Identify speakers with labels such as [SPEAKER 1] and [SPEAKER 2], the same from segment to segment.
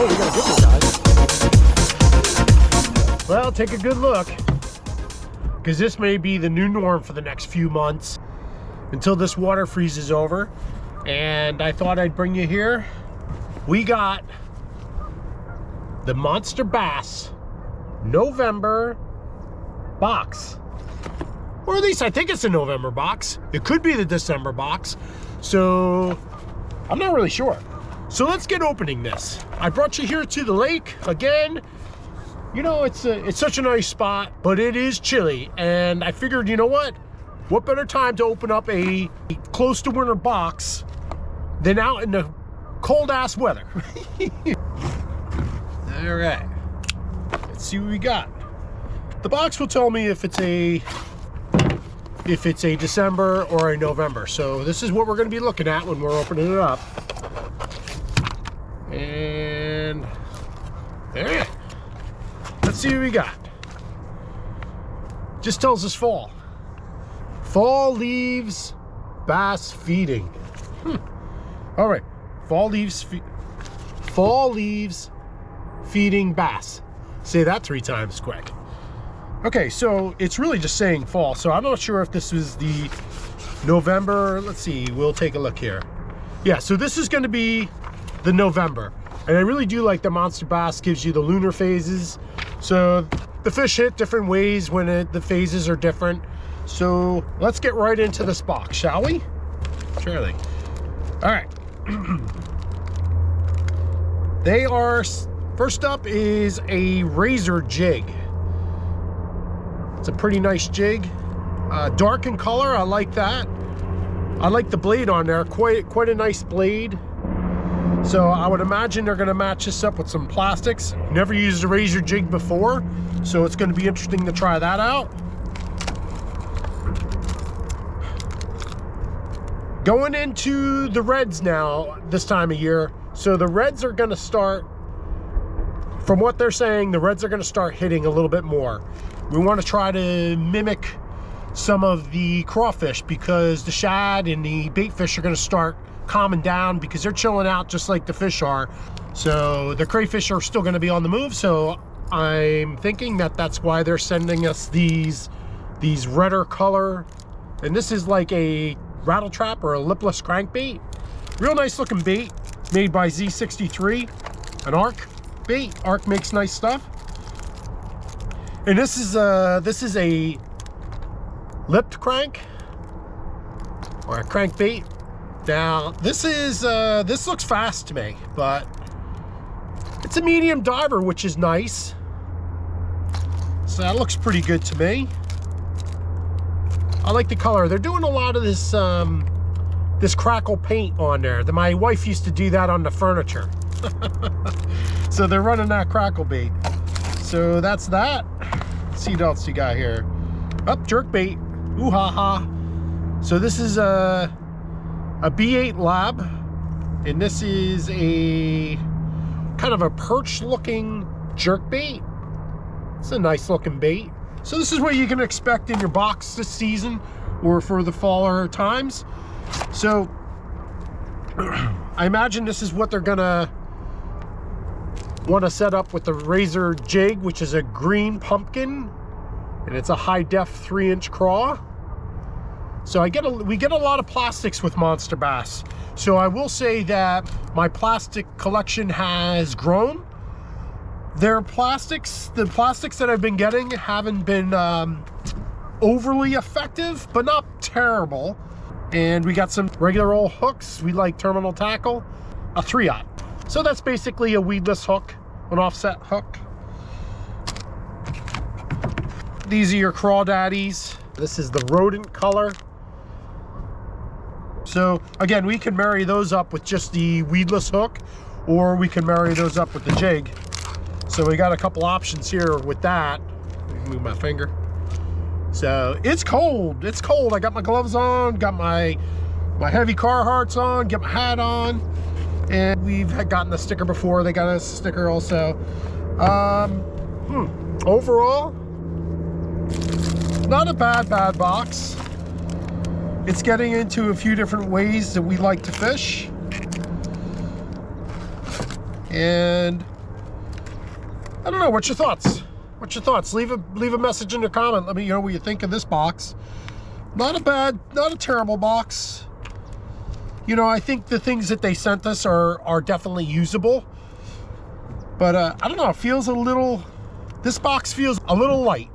[SPEAKER 1] Oh, we got a good one, guys. Well, take a good look, because this may be the new norm for the next few months until this water freezes over. And I thought I'd bring you here. We got the MONSTERBASS November box, or at least I think it's a November box. It could be the December box, so I'm not really sure. So let's get opening this. I brought you here to the lake again. You know, it's such a nice spot, but it is chilly, and I figured, you know what better time to open up a close to winter box than out in the cold ass weather. All right, let's see what we got. The box will tell me if it's a December or a November. So this is what we're going to be looking at when we're opening it up. And there. Let's see what we got. Just tells us fall. Fall leaves bass feeding. All right, fall leaves feeding bass. Say that 3 times quick. Okay, so it's really just saying fall. So I'm not sure if this was the November. Let's see, we'll take a look here. Yeah, so this is going to be the November. And I really do like the MONSTERBASS gives you the lunar phases. So the fish hit different ways when the phases are different. So let's get right into this box, shall we? Surely. All right. They are, first up is a razor jig. It's a pretty nice jig. Dark in color, I like that. I like the blade on there, quite a nice blade. So I would imagine they're gonna match this up with some plastics. Never used a razor jig before, so it's gonna be interesting to try that out. Going into the reds now, this time of year. So the reds are gonna start, from what they're saying, the reds are gonna start hitting a little bit more. We wanna try to mimic some of the crawfish, because the shad and the bait fish are gonna start calming down because they're chilling out just like the fish are. So the crayfish are still gonna be on the move. So I'm thinking that that's why they're sending us these redder color. And this is like a rattle trap or a lipless crankbait. Real nice looking bait made by Z63, an Arc bait. Arc makes nice stuff. And this is a lipped crank or a crankbait. Now this looks fast to me, but it's a medium diver, which is nice. So that looks pretty good to me. I like the color. They're doing a lot of this this crackle paint on there. My wife used to do that on the furniture. So they're running that crackle bait. So that's that. Let's see what else you got here. Up, jerk bait. Ooh ha ha. So this is a B8 Lab, and this is a kind of a perch looking jerk bait. It's a nice looking bait. So this is what you can expect in your box this season or for the faller times. So I imagine this is what they're gonna want to set up with the razor jig, which is a green pumpkin, and it's a high def 3-inch craw. So we get a lot of plastics with MONSTERBASS. So I will say that my plastic collection has grown. The plastics that I've been getting haven't been overly effective, but not terrible. And we got some regular old hooks. We like terminal tackle, a 3/0. So that's basically a weedless hook, an offset hook. These are your crawdaddies. This is the rodent color. So again, we can marry those up with just the weedless hook, or we can marry those up with the jig. So we got a couple options here with that. Let me move my finger. So it's cold. It's cold. I got my gloves on, got my heavy Carhartts on, got my hat on, and we've gotten the sticker before. They got a sticker also. Overall, not a bad box. It's getting into a few different ways that we like to fish. And I don't know, what's your thoughts? What's your thoughts? Leave a message in the comment. Let me know what you think of this box. Not a terrible box. You know, I think the things that they sent us are definitely usable. But I don't know, it feels a little, this box feels a little light.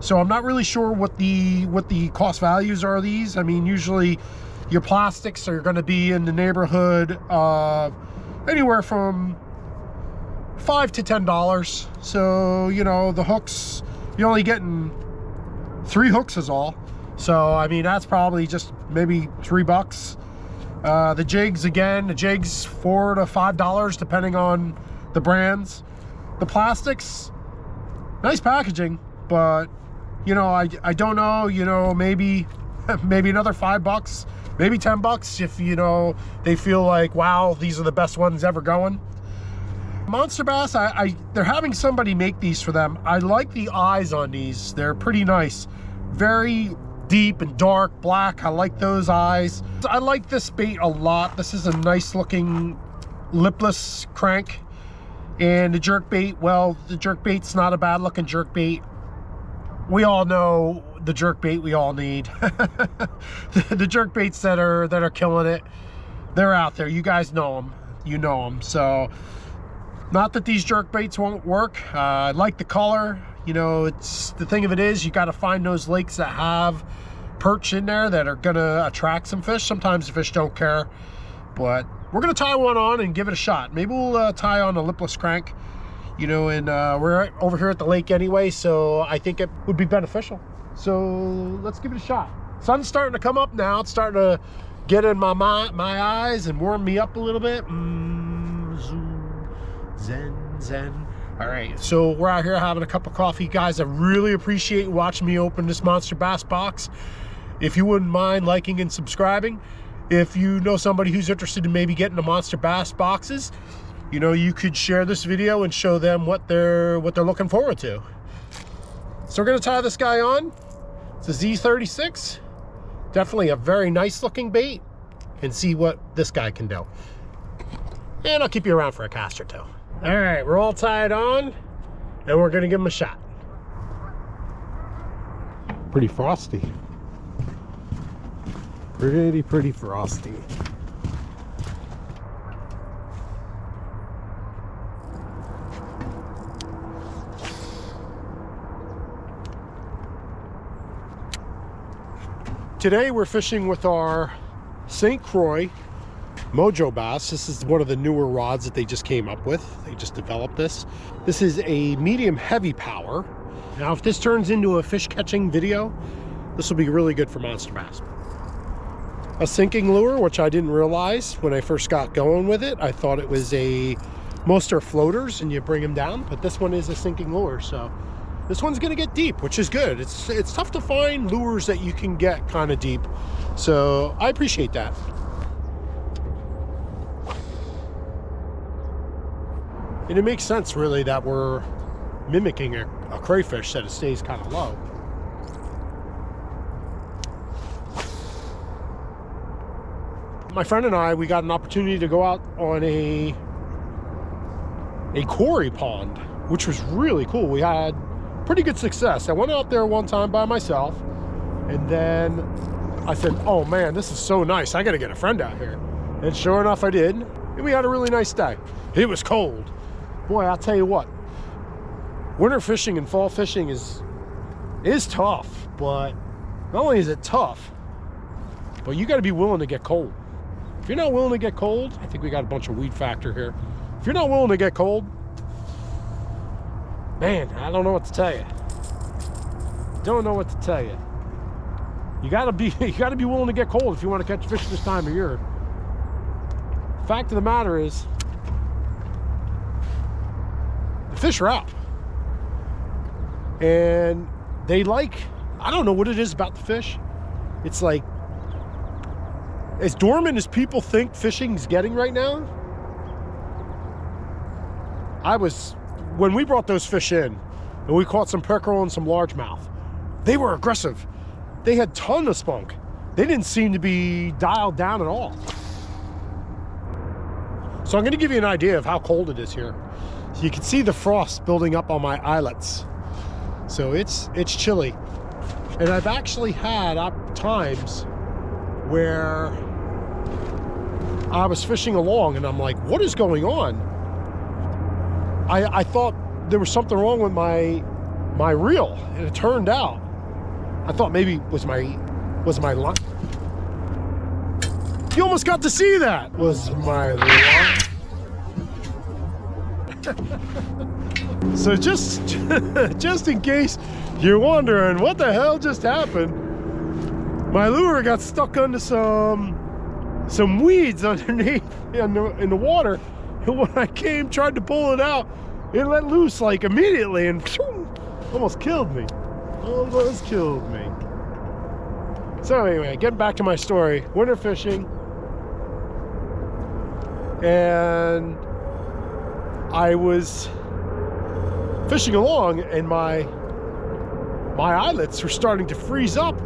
[SPEAKER 1] So I'm not really sure what the cost values are of these. I mean, usually your plastics are going to be in the neighborhood of anywhere from $5 to $10. So, you know, the hooks, you're only getting 3 hooks is all. So, I mean, that's probably just maybe $3. The jigs, again, the jigs $4 to $5 depending on the brands. The plastics, nice packaging, but you know, I don't know, you know, maybe another $5, maybe $10 if, you know, they feel like, wow, these are the best ones ever going. Monster Bass, they're having somebody make these for them. I like the eyes on these. They're pretty nice. Very deep and dark black. I like those eyes. I like this bait a lot. This is a nice looking lipless crank. And the jerk bait, well, the jerk bait's not a bad looking jerk bait. We all know the jerk bait we all need. The jerk baits that are killing it, they're out there. You guys know them. You know them. So, not that these jerk baits won't work. I like the color. You know, it's the thing of it is, you got to find those lakes that have perch in there that are gonna attract some fish. Sometimes the fish don't care, but we're gonna tie one on and give it a shot. Maybe we'll tie on a lipless crank. You know, and we're over here at the lake anyway, so I think it would be beneficial. So let's give it a shot. Sun's starting to come up now. It's starting to get in my eyes and warm me up a little bit. Zen. All right, so we're out here having a cup of coffee. Guys, I really appreciate watching me open this Monster Bass box. If you wouldn't mind liking and subscribing. If you know somebody who's interested in maybe getting the Monster Bass boxes, you know, you could share this video and show them what they're looking forward to. So we're gonna tie this guy on. It's a Z36. Definitely a very nice looking bait, and see what this guy can do. And I'll keep you around for a cast or two. All right, we're all tied on, and we're gonna give him a shot. Pretty frosty. Pretty frosty. Today we're fishing with our St. Croix Mojo Bass. This is one of the newer rods that they just came up with. They just developed this. This is a medium heavy power. Now if this turns into a fish catching video, this will be really good for Monster Bass. A sinking lure, which I didn't realize when I first got going with it. I thought it was most are floaters and you bring them down, but this one is a sinking lure. So this one's gonna get deep, which is good. It's tough to find lures that you can get kind of deep. So I appreciate that. And it makes sense really that we're mimicking a crayfish, that it stays kind of low. My friend and I, we got an opportunity to go out on a quarry pond, which was really cool. We had pretty good success. I went out there one time by myself, and then I said, oh man, this is so nice. I gotta get a friend out here. And sure enough, I did. And we had a really nice day. It was cold. Boy, I'll tell you what, winter fishing and fall fishing is tough, but not only is it tough, but you gotta be willing to get cold. If you're not willing to get cold, I think we got a bunch of weed factor here. If you're not willing to get cold, man, I don't know what to tell you. Don't know what to tell you. You gotta be willing to get cold if you want to catch fish this time of year. Fact of the matter is, the fish are out. And they like, I don't know what it is about the fish. It's like, as dormant as people think fishing's getting right now, when we brought those fish in, and we caught some pickerel and some largemouth, they were aggressive. They had a ton of spunk. They didn't seem to be dialed down at all. So So I'm going to give you an idea of how cold it is here. So you can see the frost building up on my eyelets. So it's chilly. And I've actually had times where I was fishing along and I'm like, what is going on? I thought there was something wrong with my reel, and it turned out I thought maybe was my line. You almost got to see that. Was my line. So just in case you're wondering what the hell just happened, my lure got stuck under some weeds underneath in the water, and when I tried to pull it out, it let loose like immediately and almost killed me. Almost killed me. So anyway, getting back to my story, winter fishing, and I was fishing along and my eyelets were starting to freeze up,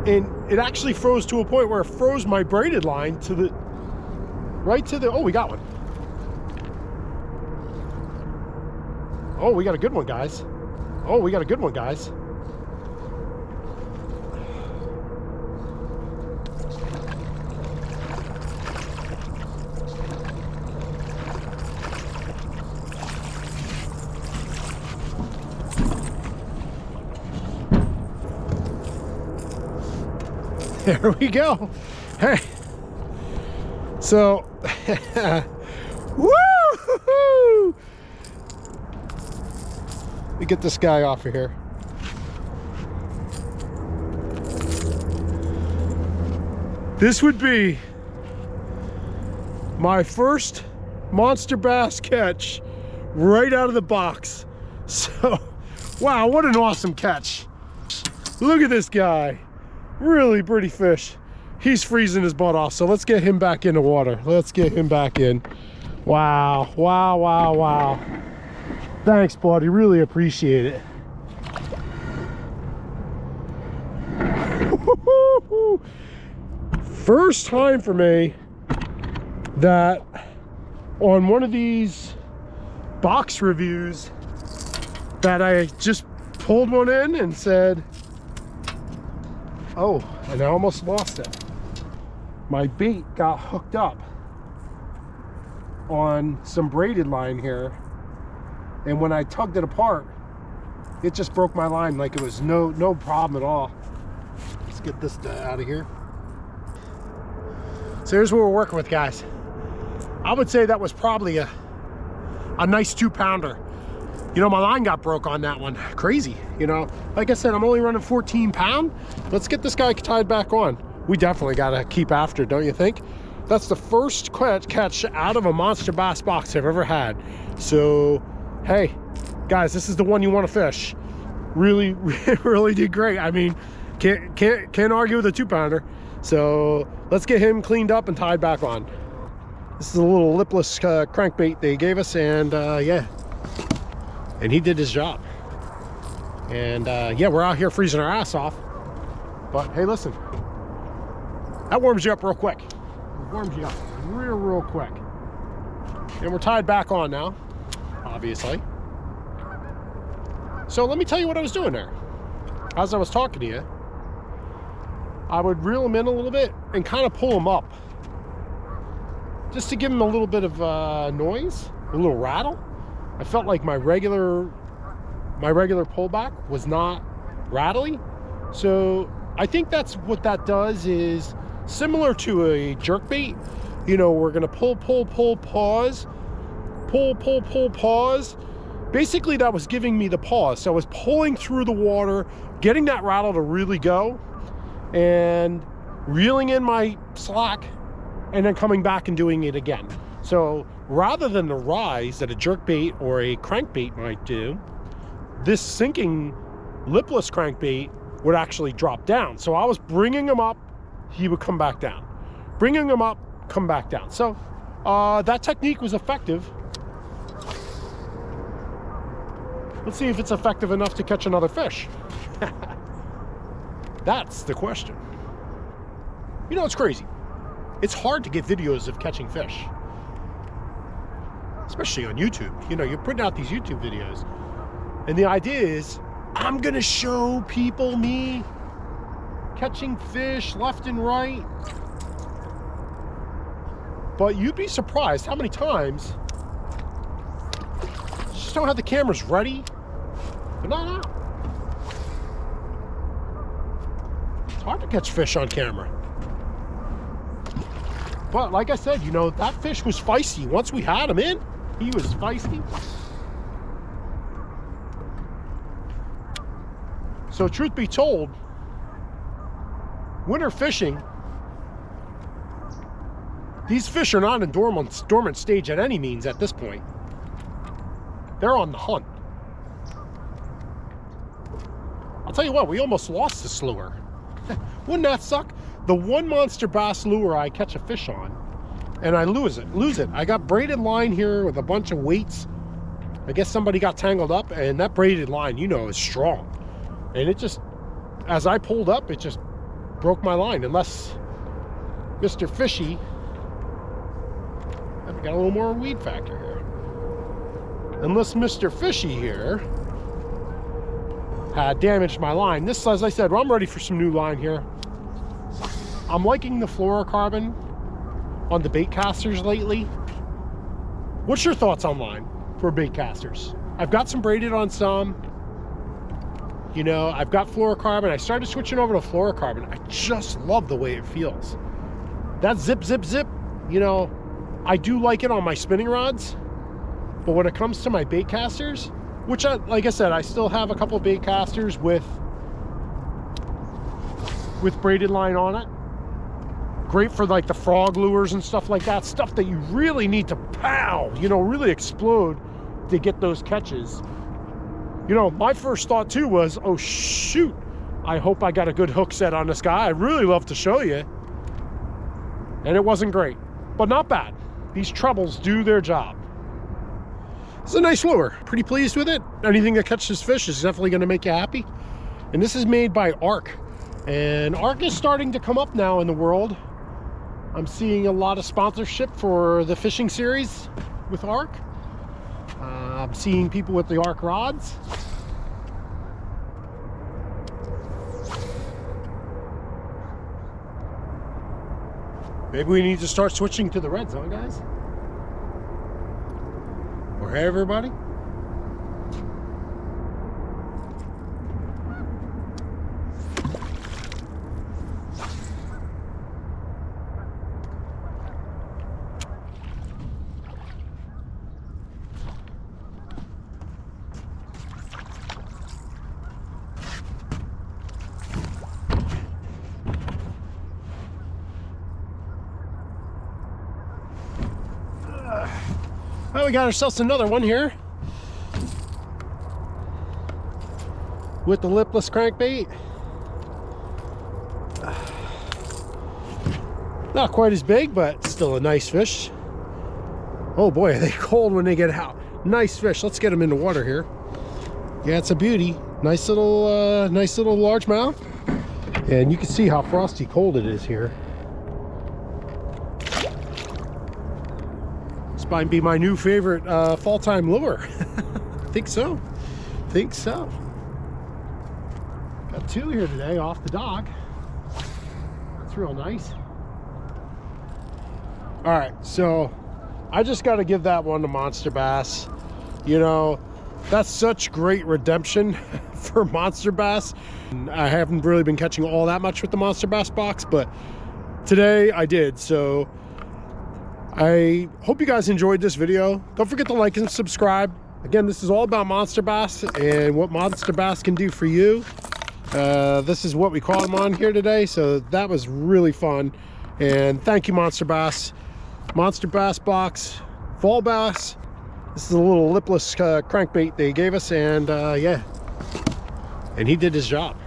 [SPEAKER 1] and it actually froze to a point where it froze my braided line right to the, oh, we got one. Oh, we got a good one, guys. Oh, we got a good one, guys. There we go. Hey. So, woo! Let me get this guy off of here. This would be my first monster bass catch right out of the box. So, wow, what an awesome catch. Look at this guy. Really pretty fish. He's freezing his butt off, so let's get him back in the water. Let's get him back in. Wow, wow, wow, wow. Thanks, buddy. Really appreciate it. First time for me that on one of these box reviews that I just pulled one in and said, oh, and I almost lost it. My bait got hooked up on some braided line here, and when I tugged it apart, it just broke my line like it was no problem at all. Let's get this out of here. So here's what we're working with, guys. I would say that was probably a nice 2-pounder. You know, my line got broke on that one. Crazy, you know. Like I said, I'm only running 14 pound. Let's get this guy tied back on. We definitely gotta keep after, don't you think? That's the first catch out of a monster bass box I've ever had. So, hey, guys, this is the one you want to fish. Really, really did great. I mean, can't argue with a 2-pounder. So let's get him cleaned up and tied back on. This is a little lipless crankbait they gave us, and yeah. And he did his job. And yeah, we're out here freezing our ass off. But hey, listen, that warms you up real quick. It warms you up real quick. And we're tied back on now, obviously. So let me tell you what I was doing there. As I was talking to you, I would reel them in a little bit and kind of pull them up, just to give them a little bit of noise, a little rattle. I felt like my regular pullback was not rattly. So I think that's what that does, is similar to a jerkbait. You know, we're gonna pull, pause, pull, pause. Basically, that was giving me the pause. So I was pulling through the water, getting that rattle to really go, and reeling in my slack, and then coming back and doing it again. So rather than the rise that a jerkbait or a crankbait might do, this sinking lipless crankbait would actually drop down. So I was bringing him up, he would come back down. Bringing him up, come back down. So that technique was effective. Let's see if it's effective enough to catch another fish. That's the question. You know, it's crazy. It's hard to get videos of catching fish. especially on YouTube. You know, you're putting out these YouTube videos, and the idea is I'm gonna show people me catching fish left and right. But you'd be surprised how many times you just don't have the cameras ready. They're not out. It's hard to catch fish on camera. But like I said, you know, that fish was feisty. Once we had him in, he was feisty. So truth be told, winter fishing, these fish are not in dormant stage at any means at this point. They're on the hunt. I'll tell you what, we almost lost this lure. Wouldn't that suck? The one monster bass lure I catch a fish on, and I lose it. I got braided line here with a bunch of weights. I guess somebody got tangled up, and that braided line, you know, is strong. And it just, as I pulled up, it just broke my line. Unless Mr. Fishy, we got a little more weed factor here. Unless Mr. Fishy here had damaged my line. This, as I said, well, I'm ready for some new line here. I'm liking the fluorocarbon on the bait casters lately. What's your thoughts on line for bait casters? I've got some braided on some. You know, I've got fluorocarbon. I started switching over to fluorocarbon. I just love the way it feels. That zip, zip, zip, you know, I do like it on my spinning rods. But when it comes to my bait casters, which, like I said, I still have a couple of bait casters with braided line on it. Great for like the frog lures and stuff like that. Stuff that you really need to pow, you know, really explode to get those catches. You know, my first thought too was, oh shoot, I hope I got a good hook set on this guy. I'd really love to show you. And it wasn't great, but not bad. These trebles do their job. It's a nice lure. Pretty pleased with it. Anything that catches fish is definitely going to make you happy. And this is made by Arc. And Arc is starting to come up now in the world. I'm seeing a lot of sponsorship for the fishing series with Arc. I'm seeing people with the Arc rods. Maybe we need to start switching to the reds, huh, guys? Or hey, everybody. Well, we got ourselves another one here with the lipless crankbait. Not quite as big, but still a nice fish. Oh boy, are they cold when they get out. Nice fish. Let's get them in the water here. Yeah, it's a beauty. Nice little largemouth. And you can see how frosty cold it is here. Might be my new favorite fall time lure. Think so. Got two here today off the dock. That's real nice. All right, so I just got to give that one to Monster Bass. You know, that's such great redemption for Monster Bass. I haven't really been catching all that much with the Monster Bass box, but today I did. So I hope you guys enjoyed this video. Don't forget to like and subscribe. Again, this is all about Monster Bass and what Monster Bass can do for you. This is what we caught them on here today, so that was really fun. And thank you, Monster Bass. Monster Bass box, fall bass. This is a little lipless crankbait they gave us, and yeah, and he did his job.